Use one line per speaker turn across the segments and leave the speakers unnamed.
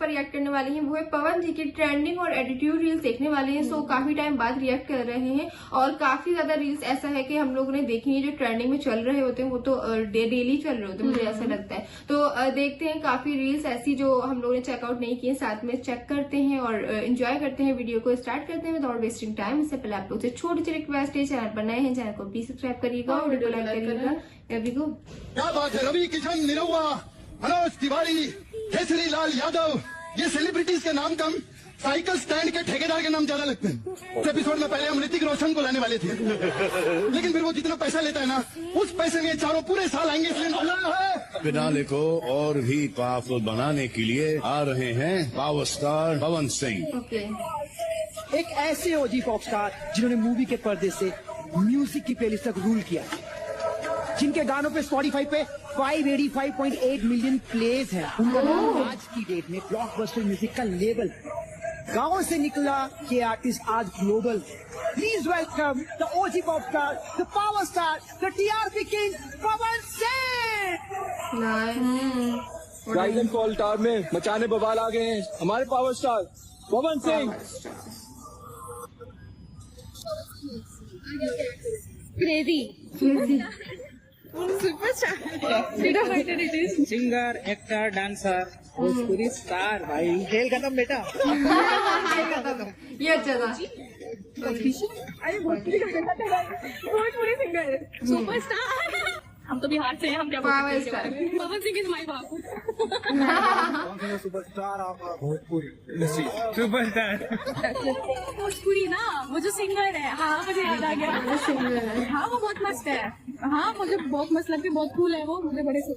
पर रिएक्ट करने वाले हैं वो है पवन जी की ट्रेंडिंग और एटीट्यूड रील्स देखने वाले हैं। सो काफी टाइम बाद रिएक्ट कर रहे हैं और काफी ज्यादा रील्स ऐसा है कि हम लोगों ने देखी है जो ट्रेंडिंग में चल रहे होते हैं वो तो डेली चल रहे होते हैं, मुझे ऐसा लगता है। तो देखते हैं काफी रील्स ऐसी जो हम लोगों ने चेकआउट नहीं किए, साथ में चेक करते हैं और एंजॉय करते हैं। वीडियो को स्टार्ट करते हैं विदाउट वेस्टिंग टाइम। इससे पहले आप लोग से छोटी सी रिक्वेस्ट है, चैनल पर नए हैं चैनल को प्लीज सब्सक्राइब करिएगा और वीडियो लाइक करिएगा। रवि को
क्या बात है, रवि किशन, निरहुआ, मनोज तिवारी, केसरी लाल यादव, ये सेलिब्रिटीज के नाम कम, साइकिल स्टैंड के ठेकेदार के नाम ज्यादा लगते हैं। इस एपिसोड में पहले हम ऋतिक रोशन को लाने वाले थे, लेकिन फिर वो जितना पैसा लेता है ना, उस पैसे में चारों पूरे साल आएंगे, इसलिए बोला है।
फिनाले को और भी पावरफुल बनाने के लिए आ रहे हैं power star Pawan Singh.
Okay,
एक ऐसे ओजी पॉप स्टार जिन्होंने मूवी के पर्दे से म्यूजिक की प्लेलिस्ट तक रूल किया, जिनके गानों पे स्पॉटिफाई पे 585.8 मिलियन प्लेज है। उनका नाम आज की डेट में ब्लॉकबस्टर म्यूजिक का लेबल है। गांव से निकला ये आर्टिस्ट आज global. Please welcome the OG pop star, the power star, the TRP king Pawan Singh.
Rise and fall tower में मचाने बवाल आ गए हैं हमारे power star Pawan Singh.
Singer, actor, dancer, Bhojpuri star. भाई खेल खत्म बेटा।
ये अच्छा था।
अरे भोजपुरी सिंगर, सुपरस्टार। हम तो बिहार से हैं, हम क्या
power star
Pawan Singh is my Babu.
Superstar
Bhojpuri ना, वो जो सिंगर है, हाँ मुझे याद आ गया। हाँ वो बहुत मस्त है, हाँ मुझे बहुत मस्त लगती है, बहुत कूल है वो, मुझे बड़े से।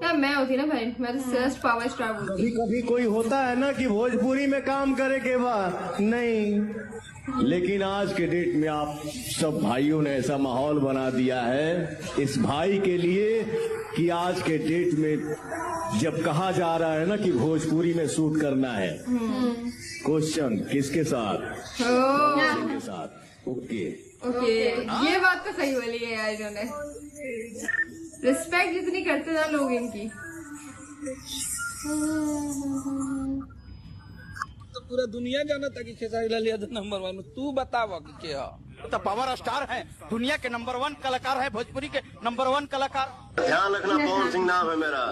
यार मैं होती ना भाई, मैं तो जस्ट पावर स्टार बोलती।
कभी कोई होता है ना कि भोजपुरी में काम करे के बाद नहीं, लेकिन आज के डेट में आप सब भाइयों ने ऐसा माहौल बना दिया है इस भाई के लिए कि आज के डेट में जब कहा जा रहा है ना कि भोजपुरी में शूट करना है, क्वेश्चन किसके साथ? के साथ। ओके
ओके, ये बात तो सही बोली है यार इन्होंने। रिस्पेक्ट जितनी करते ना लोग इनकी।
तो पूरा दुनिया जाना था कि खेसारी लाल यादव नंबर 1। तू बतावा कि क्या
तो पावर स्टार है, दुनिया के नंबर 1 कलाकार है, भोजपुरी के नंबर 1 कलाकार।
ध्यान रखना, पवन सिंह नाम है मेरा।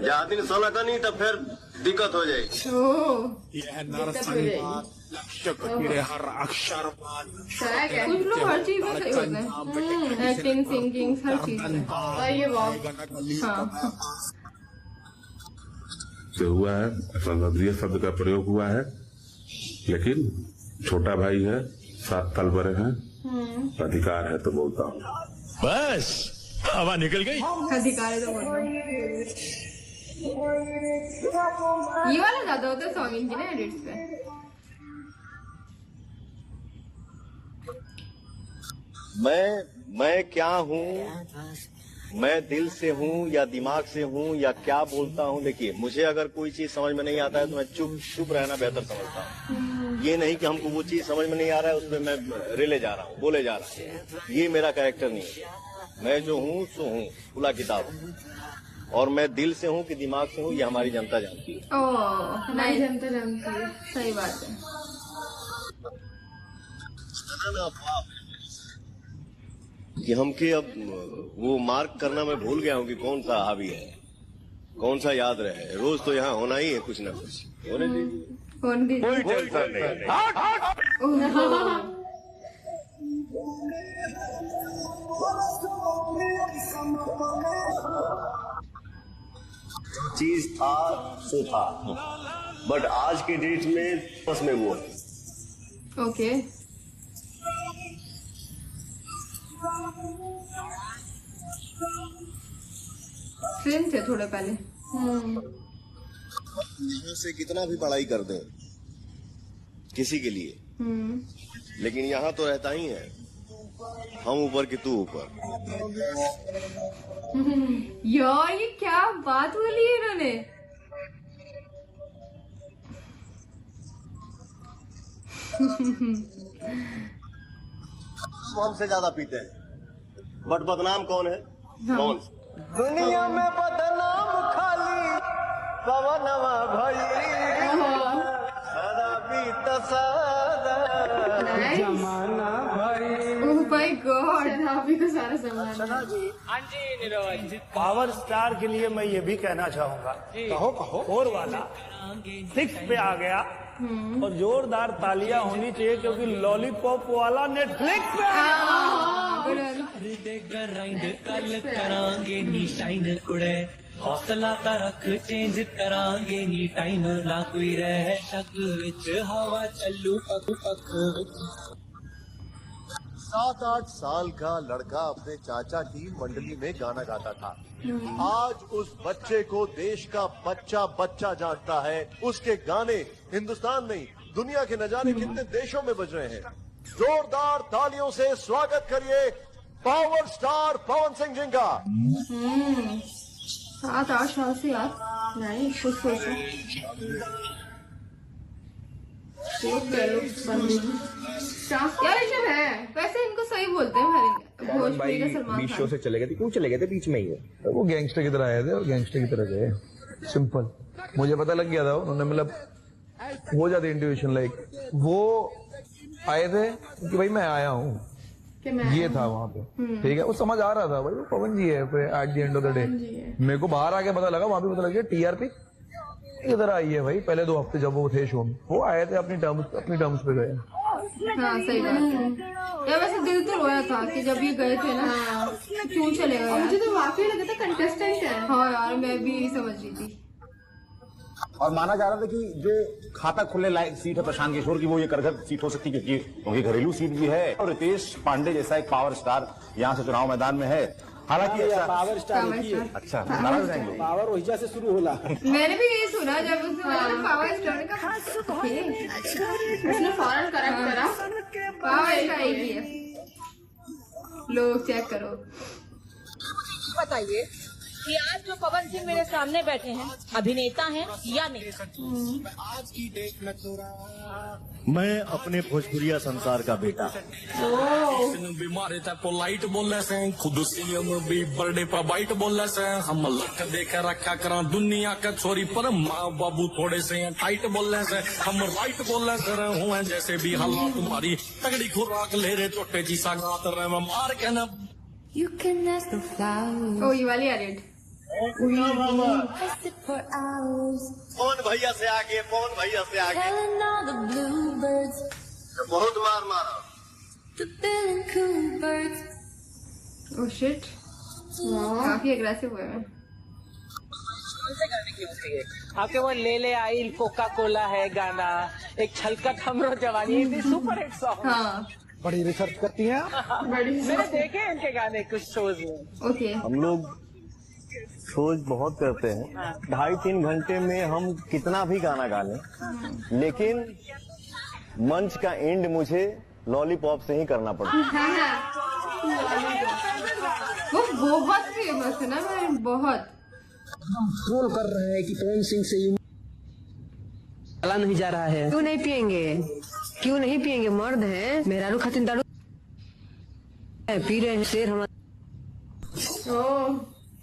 या दिन 16 का नहीं, तब फिर दिक्कत हो जाएगी।
हर अक्षर
कुछ लोग हर चीज में सही होते हैं, एक्टिंग, सिंगिंग, हर चीज में। और ये बहुत हाँ
से हुआ है, संसदीय शब्द का प्रयोग हुआ है, लेकिन छोटा भाई है, 7 साल बड़े हैं, अधिकार है तो बोलता हूँ।
बस हवा निकल गई।
अधिकार है तो बोल रहा हूँ। ये वाला ज्यादा होता है सॉन्ग इनकी ना एडिट्स पे।
मैं क्या हूँ, मैं दिल से हूँ या दिमाग से हूँ या क्या बोलता हूँ। देखिए, मुझे अगर कोई चीज समझ में नहीं आता है तो मैं चुप रहना बेहतर समझता हूँ। ये नहीं कि हमको वो चीज समझ में नहीं आ रहा है उसमें मैं रिले जा रहा हूँ, बोले जा रहा हूँ। ये मेरा कैरेक्टर नहीं है। मैं जो हूँ सो हूँ, खुला किताब। और मैं दिल से हूँ कि दिमाग से हूँ, ये हमारी जनता जानती है।
ओह नहीं, जनता जानती है, सही बात है।
कि हमके अब वो मार्क करना मैं भूल गया हूँ कि कौन सा हावी है, कौन सा याद रहे। रोज तो यहाँ होना ही है कुछ ना कुछ, होने दीजिए, कोई टेंशन नहीं। जो चीज था सो था, बट आज के डेट में बस में वो है।
ओके, फिल्म थे थोड़े पहले।
यहाँ से कितना भी पढ़ाई कर दें किसी के लिए, लेकिन यहाँ तो रहता ही है, हम ऊपर कि तू ऊपर।
यार ये क्या बात बोली है इन्होंने।
हमसे ज्यादा पीते हैं, बदनाम कौन है?
हाँ।
कौन?
दुनिया में बदनाम खाली
पवनवा भई सदा बीत सादा
जमाना भाई
ओह माय गॉड, अभी तो सारा सामान
पावर स्टार के लिए मैं ये भी कहना चाहूंगा, कहो कहो, 4 वाला 6 पे आ गया और जोरदार तालियां होनी चाहिए क्योंकि लॉलीपॉप वाला नेटफ्लिक्स पे आ गया।
हौसला तरक चेंज करांगे नी टाइम ना कोई रह शक विच हवा चलू पक पक
7-8 साल का लड़का अपने चाचा की मंडली में गाना गाता था। आज उस बच्चे को देश का बच्चा बच्चा जानता है। उसके गाने हिंदुस्तान नहीं दुनिया के न जाने कितने देशों में बज रहे हैं। जोरदार तालियों से स्वागत करिए पावर स्टार पवन सिंह जी का।
7-8 साल से यार नहीं खुश सोचो यार ऋषभ है, वैसे इनको सही बोलते हैं हमारे भोजपुरी का सलमान खान।
से चले गए थे, क्यों चले गए थे बीच में ही है?
वो गैंगस्टर की तरह आए थे और गैंगस्टर की तरह गए, सिंपल। मुझे पता लग गया था, उन्होंने मतलब हो जाती इंट्यूशन, लाइक वो आए थे कि भाई मैं आया हूँ, ये था वहाँ पे, ठीक है। वो समझ आ रहा था भाई वो पवन जी है। फिर at the end of the day मेरे को बाहर आके पता लगा, वहाँ पे पता लग गया टीआरपी इधर आई है भाई। पहले 2 हफ्ते जब वो थे शो में, वो आए थे अपनी टर्म्स पे गए।
हाँ सही बात है यार, वैसे दिल तो रोया था कि जब ये गए थे ना, क्यों चले गए। मुझे तो वाकई लगा था कंटेस्टेंट है। हाँ यार मैं भी यही समझ रही थी।
और माना जा रहा था कि जो खाता खुलने लायक सीट है प्रशांत किशोर की, वो ये करघर सीट हो सकती है क्योंकि घरेलू सीट भी है और रितेश पांडे जैसा एक पावर स्टार यहाँ से चुनाव मैदान में है। हालांकि
पावर स्टार
अच्छा नाराज हो जाएंगे।
पावर वहीजा से शुरू होला।
मैंने भी यही सुना जब उसने पावर स्टार का उसने फौरन करेक्ट करा, पावर स्टार ही है। लोग चेक करो।
बताइए कि आज जो पवन सिंह मेरे सामने बैठे हैं अभिनेता हैं या नहीं?
मैं अपने भोजपुरिया संसार का बेटा।
बीमारी तक पोलाइट बोले से खुद सीएम भी बर्थडे पर बाइट बोले से हम लक देख रखा करा दुनिया का छोरी पर माँ बाबू थोड़े से टाइट बोले से हम राइट बोले से हुए जैसे भी हालात तुम्हारी तगड़ी खुराक ले रहे चोटे जी सा गात रहे मार के न।
ओ ये वाली आ रही है।
पवन भैया से आगे, पवन भैया से आगे बहुत मार मारा।
ओह शिट, काफी एग्रेसिव हुए हैं।
आपके वो ले ले आई कोका कोला है गाना, एक छलकत हमरो जवानी, सुपर हिट सॉन्ग।
हाँ
बड़ी रिसर्च करती हैं।
मैंने देखे इनके गाने कुछ शोज में।
ओके
हम लोग शोज बहुत करते हैं, 2.5-3 घंटे में हम कितना भी गाना गा लें, लेकिन मंच का एंड मुझे लॉलीपॉप से ही करना पड़ता है।
वो बहुत फेमस है ना मैम, बहुत
ट्रोल कर रहे हैं कि पवन सिंह से चला नहीं जा रहा है।
क्यों नहीं पियेंगे, क्यों नहीं पियेंगे? मर्द है, मेहरारू खातिन दारू पी रहे हैं, शेर हमारा।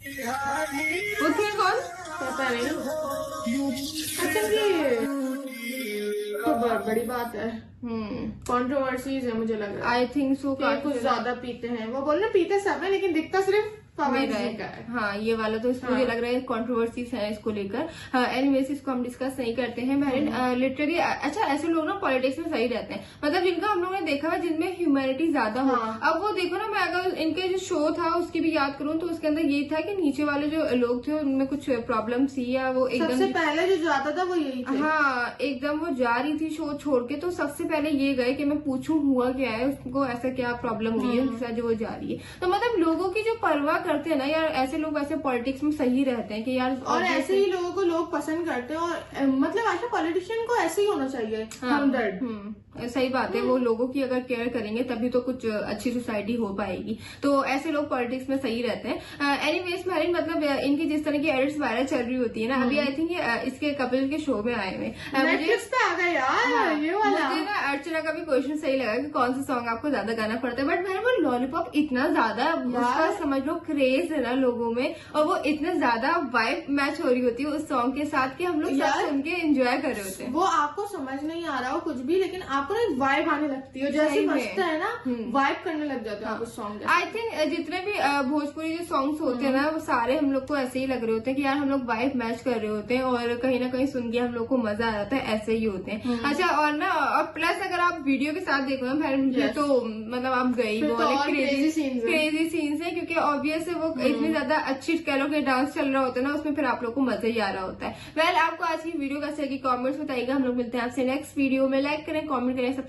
वो थे कौन पता नहीं। अच्छा ये तो बड़ी बात है। कंट्रोवर्सीज है मुझे लग रहा है। आई थिंक सो कुछ ज्यादा पीते हैं। वो बोल रहे पीते सब है लेकिन दिखता सिर्फ पवन सिंह का है। हाँ ये वाला तो मुझे लग रहा है कंट्रोवर्सीज है इसको लेकर। एनीवेज इसको हम डिस्कस नहीं करते हैं। मैरिन लिटरली अच्छा ऐसे लोग ना पॉलिटिक्स में सही रहते हैं, मतलब जिनका हम लोगों ने देखा है जिनमें ह्यूमैनिटी ज्यादा हो। अब वो देखो ना, मैं अगर इनके जो शो था उसकी भी याद करूँ तो उसके अंदर ये था कि नीचे वाले जो लोग थे उनमें कुछ प्रॉब्लम थी या वो एकदम सबसे पहले जो जाता था वो यही थे। हाँ एकदम वो जा रही थी शो छोड़ के, तो सबसे पहले ये गए कि मैं पूछूं हुआ क्या है, उसको ऐसा क्या प्रॉब्लम हुई है उनके साथ जो वो जा रही है। तो मतलब लोगों की जो परवाह करते हैं ना यार, ऐसे लोग ऐसे पॉलिटिक्स में सही रहते हैं कि यार, और ऐसे ही लोगों को लोग पसंद करते हैं। और मतलब ऐसे पॉलिटिशियन को ऐसे ही होना चाहिए, हमदर्द। सही बात है, वो लोगों की अगर केयर करेंगे तभी तो कुछ अच्छी सोसाइटी हो पाएगी। तो ऐसे लोग पॉलिटिक्स में सही रहते हैं। एनीवेज मैरिन मतलब इनकी जिस तरह की एड्स वायरल चल रही होती है ना, अभी आई थिंक इसके कपिल के शो में आए हुए। मुझे ना अर्चना का भी क्वेश्चन सही लगा कि कौन सा सॉन्ग आपको ज्यादा गाना पड़ता है, बट मैंने वो लॉलीपॉप इतना ज्यादा समझ लो क्रेज है ना लोगों में, और वो इतना ज्यादा वाइब मैच हो रही होती है उस सॉन्ग के साथ कि हम लोग सब सुन के एंजॉय कर रहे होते हैं।
वो आपको समझ नहीं आ रहा हो कुछ भी, लेकिन आपको ना वाइब आने लगती है, जैसे बजता है ना वाइब करने लग जाते हो आप उस सॉन्ग।
आई थिंक जितने भी भोजपुरी जो सॉन्ग्स होते हैं ना वो सारे हम लोग को ऐसे ही लग रहे होते हैं कि यार हम लोग वाइब मैच कर रहे होते हैं और कहीं ना कहीं सुन के हम लोग को मजा आ जाता है, ऐसे ही होते हैं। अच्छा, और ना और प्लस अगर आप वीडियो के साथ देखो ना तो मतलब आप गई वो क्रेजी सीन्स है, क्योंकि ऑब्वियस है वो इतनी ज्यादा अच्छी कह लो कि डांस चल रहा होता है ना, उसमें फिर आप लोग को मजा ही आ रहा होता है। वेल, आपको आज की वीडियो कैसे लगी कमेंट्स बताइएगा। हम लोग मिलते हैं आपसे नेक्स्ट वीडियो में। लाइक करें, कमेंट करें, सब्सक्राइब